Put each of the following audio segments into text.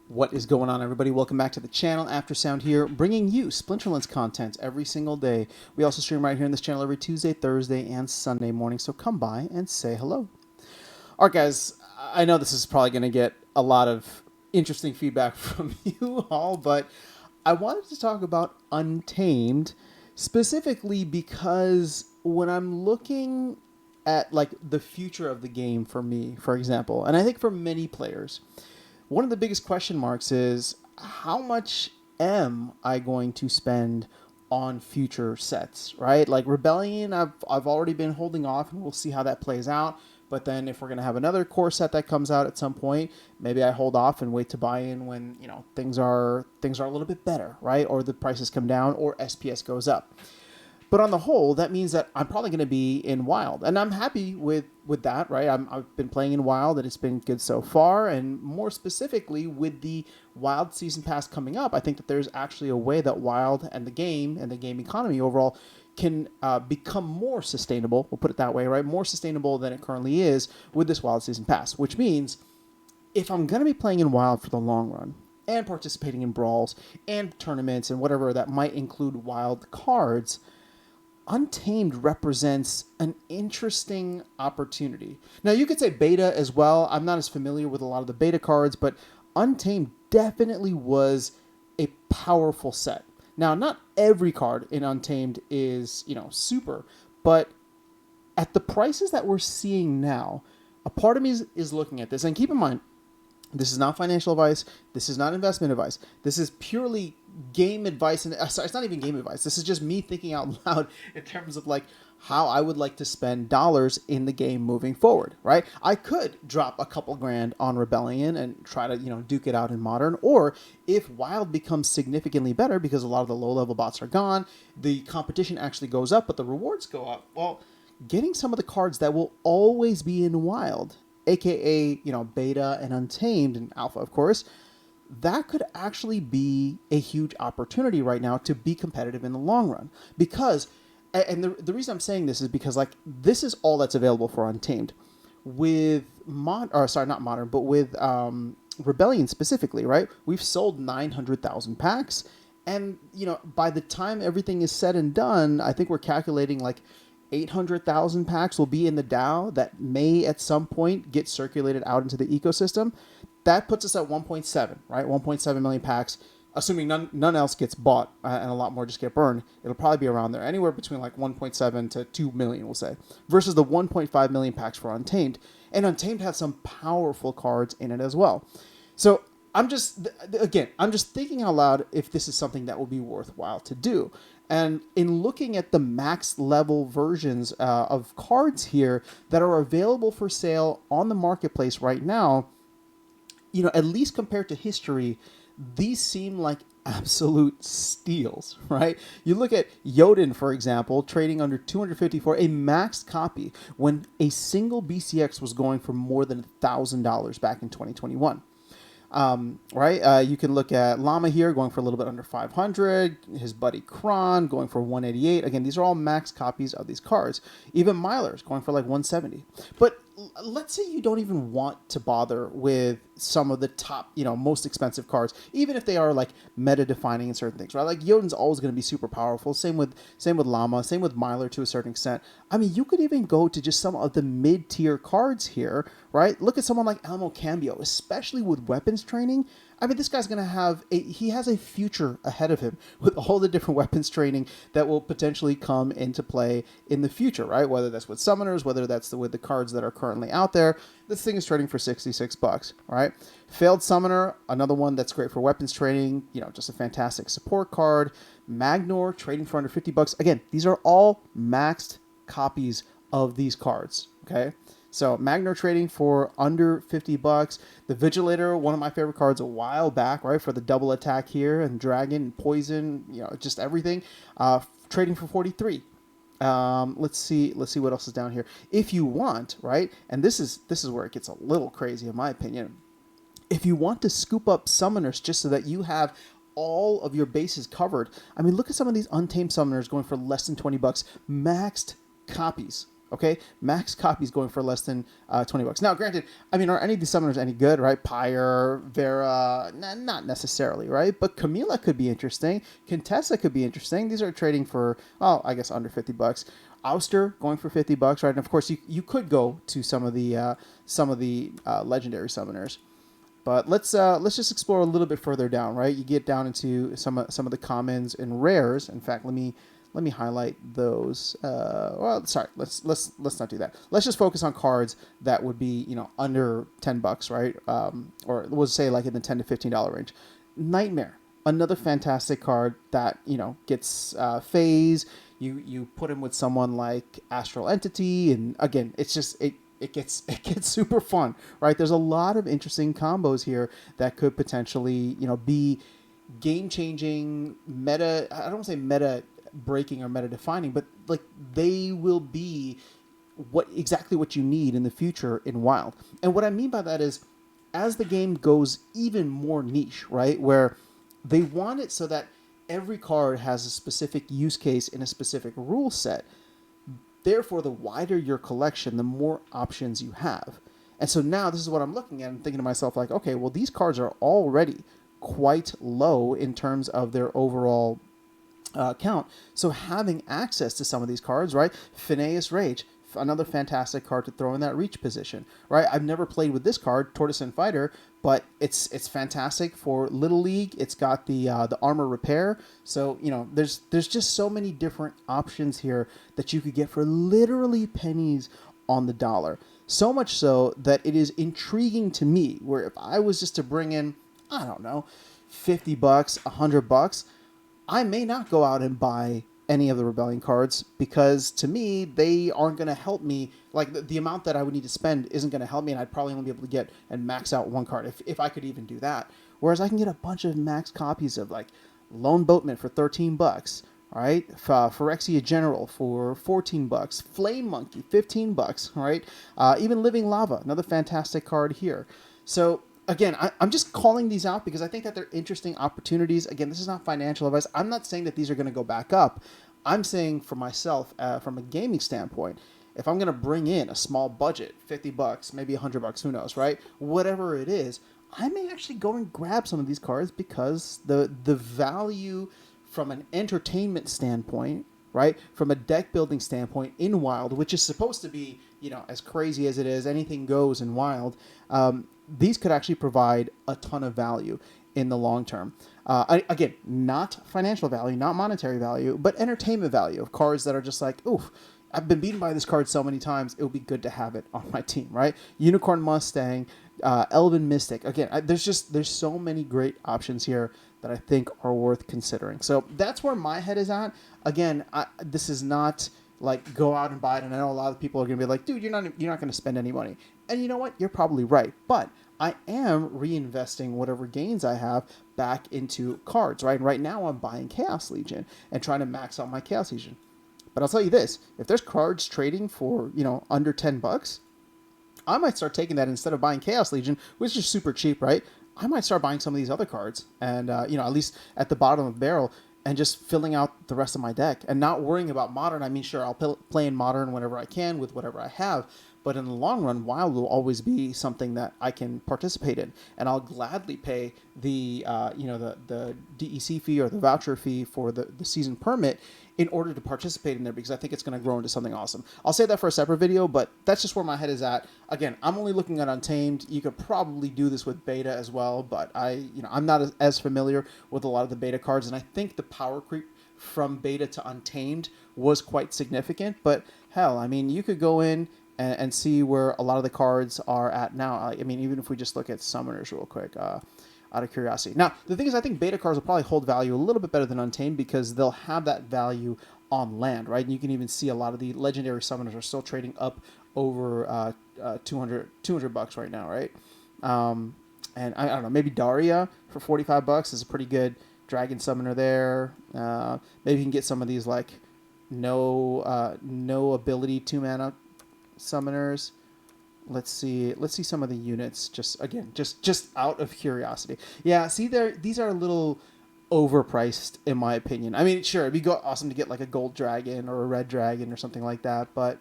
What is going on, everybody? Welcome back to the channel. After Sound here, bringing you Splinterlands content every single day. We also stream right here in this channel every Tuesday, Thursday, and Sunday morning, so come by and say hello. All right, guys, I know this is probably going to get a lot of interesting feedback from you all, but I wanted to talk about Untamed specifically because when I'm looking at like the future of the game for me, for example, and I think for many players, one of the biggest question marks is how much am I going to spend on future sets, right? Like Rebellion, I've already been holding off, and we'll see how that plays out. But then if we're gonna have another core set that comes out at some point, maybe I hold off and wait to buy in when things are a little bit better, right? Or the prices come down, or SPS goes up. But on the whole, that means that I'm probably going to be in Wild, and I'm happy with that, right? I've been playing in Wild, and it's been good so far. And more specifically, with the Wild Season Pass coming up, I think that there's actually a way that Wild and the game economy overall can become more sustainable. We'll put it that way, right? More sustainable than it currently is with this Wild Season Pass, which means if I'm going to be playing in Wild for the long run and participating in brawls and tournaments and whatever that might include Wild cards, Untamed represents an interesting opportunity. Now, you could say beta as well. I'm not as familiar with a lot of the beta cards, but Untamed definitely was a powerful set. Now, not every card in Untamed is, super, but at the prices that we're seeing now, a part of me is looking at this. And keep in mind, this is not financial advice. This is not investment advice. This is purely game advice. And sorry, it's not even game advice. This is just me thinking out loud in terms of like how I would like to spend dollars in the game moving forward, right? I could drop a couple grand on Rebellion and try to, duke it out in Modern. Or if Wild becomes significantly better because a lot of the low-level bots are gone, the competition actually goes up, but the rewards go up. Well, getting some of the cards that will always be in Wild, aka beta and Untamed and alpha, of course, that could actually be a huge opportunity right now to be competitive in the long run. Because, and the reason I'm saying this is because like this is all that's available for Untamed. With not Modern, but with Rebellion specifically, right? We've sold 900,000 packs, and by the time everything is said and done, I think we're calculating like 800,000 packs will be in the DAO that may at some point get circulated out into the ecosystem. That puts us at 1.7, right? 1.7 million packs, assuming none else gets bought and a lot more just get burned. It'll probably be around there, anywhere between like 1.7 to 2 million, we'll say, versus the 1.5 million packs for Untamed. And Untamed has some powerful cards in it as well. So I'm just thinking out loud if this is something that will be worthwhile to do. And in looking at the max level versions of cards here that are available for sale on the marketplace right now, at least compared to history, these seem like absolute steals, right? You look at Jotun, for example, trading under 250 for a maxed copy when a single BCX was going for more than $1,000 back in 2021. Right? You can look at Llama here going for a little bit under 500. His buddy Kron going for 188. Again, these are all max copies of these cards. Even Myler's going for like 170. But let's say you don't even want to bother with some of the top, most expensive cards, even if they are like meta defining in certain things, right? Like Jotun's always going to be super powerful. Same with Llama, same with Myler to a certain extent. I mean, you could even go to just some of the mid tier cards here, right? Look at someone like Elmo Cambio, especially with weapons training. I mean, this guy's going to he has a future ahead of him with all the different weapons training that will potentially come into play in the future, right? Whether that's with summoners, whether that's with the cards that are currently out there. This thing is trading for $66, right? Failed Summoner, another one that's great for weapons training, just a fantastic support card. Magnor, trading for under $50. Again, these are all maxed copies of these cards, okay? So Magnor trading for under $50. The Vigilator, one of my favorite cards a while back, right? For the double attack here and Dragon and Poison, just everything. Trading for 43. Let's see what else is down here. If you want, right? And this is where it gets a little crazy in my opinion. If you want to scoop up summoners just so that you have all of your bases covered, I mean, look at some of these Untamed summoners going for less than $20, maxed copies. Okay, max copies going for less than $20. Now, granted, I mean, are any of these summoners any good, right? Pyre, Vera, not necessarily, right? But Camila could be interesting. Contessa could be interesting. These are trading for, well, I guess under $50. Ouster going for $50, right? And of course, you could go to some of the legendary summoners. But let's just explore a little bit further down, right? You get down into some of the commons and rares. In fact, let me highlight those. Well, sorry, let's not do that. Let's just focus on cards that would be under $10, right? Or we'll say like in the $10 to $15 range. Nightmare, another fantastic card that gets phase. You put him with someone like Astral Entity, and again, it's just it gets super fun, right? There's a lot of interesting combos here that could potentially be game changing, meta. I don't want to say meta breaking or meta defining, but like they will be exactly what you need in the future in Wild. And what I mean by that is, as the game goes even more niche, right, where they want it so that every card has a specific use case in a specific rule set. Therefore, the wider your collection, the more options you have. And so now this is what I'm looking at and thinking to myself, like, okay, well, these cards are already quite low in terms of their overall count. So having access to some of these cards, right? Phineas Rage, another fantastic card to throw in that reach position, right? I've never played with this card, Tortoise and Fighter, but it's fantastic for Little League. It's got the armor repair. So, there's just so many different options here that you could get for literally pennies on the dollar. So much so that it is intriguing to me, where if I was just to bring in, I don't know, $50, $100, I may not go out and buy any of the Rebellion cards, because to me they aren't going to help me. Like the amount that I would need to spend isn't going to help me, and I'd probably only be able to get and max out one card if I could even do that. Whereas I can get a bunch of max copies of like Lone Boatman for $13, right? Phyrexia General for $14, Flame Monkey $15, right? Even Living Lava, another fantastic card here. So again, I'm just calling these out because I think that they're interesting opportunities. Again, this is not financial advice. I'm not saying that these are going to go back up. I'm saying for myself, from a gaming standpoint, if I'm going to bring in a small budget, $50, maybe $100, who knows, right? Whatever it is, I may actually go and grab some of these cards because the value from an entertainment standpoint, right? From a deck building standpoint in Wild, which is supposed to be, as crazy as it is, anything goes in Wild, these could actually provide a ton of value in the long term. Again, not financial value, not monetary value, but entertainment value of cards that are just like, oof, I've been beaten by this card so many times, it would be good to have it on my team, right? Unicorn Mustang, Elven Mystic. Again, there's so many great options here that I think are worth considering. So that's where my head is at. Again, this is not like go out and buy it, and I know a lot of people are going to be like, dude, you're not going to spend any money. And you know what? You're probably right. But I am reinvesting whatever gains I have back into cards, right? And right now I'm buying Chaos Legion and trying to max out my Chaos Legion. But I'll tell you this, if there's cards trading for, under $10, I might start taking that instead of buying Chaos Legion, which is super cheap, right? I might start buying some of these other cards and, at least at the bottom of the barrel, and just filling out the rest of my deck and not worrying about Modern. I mean, sure, I'll play in Modern whenever I can with whatever I have, but in the long run, Wild will always be something that I can participate in, and I'll gladly pay the DEC fee or the voucher fee for the season permit in order to participate in there, because I think it's going to grow into something awesome. I'll save that for a separate video, but that's just where my head is at. Again, I'm only looking at Untamed. You could probably do this with beta as well, but I'm not as familiar with a lot of the beta cards, and I think the power creep from beta to Untamed was quite significant. But hell, I mean, you could go in and see where a lot of the cards are at now. I mean, even if we just look at summoners real quick, out of curiosity. Now, the thing is, I think beta cards will probably hold value a little bit better than Untamed because they'll have that value on land, right? And you can even see a lot of the legendary summoners are still trading up over $200 right now, right? And I don't know, maybe Daria for $45 is a pretty good dragon summoner there. Maybe you can get some of these like no ability 2-mana summoners. Let's see some of the units just out of curiosity. Yeah, see these are a little overpriced in my opinion. I mean, sure, it'd be awesome to get like a gold dragon or a red dragon or something like that, but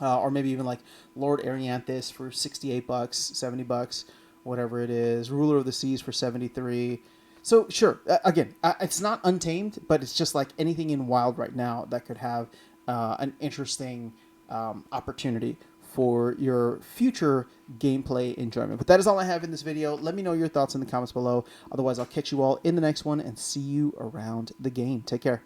or maybe even like Lord Arianthus for $68, $70, whatever it is. Ruler of the Seas for 73. So sure, again, it's not Untamed, but it's just like anything in Wild right now that could have an interesting opportunity for your future gameplay enjoyment. But that is all I have in this video. Let me know your thoughts in the comments below. Otherwise, I'll catch you all in the next one and see you around the game. Take care.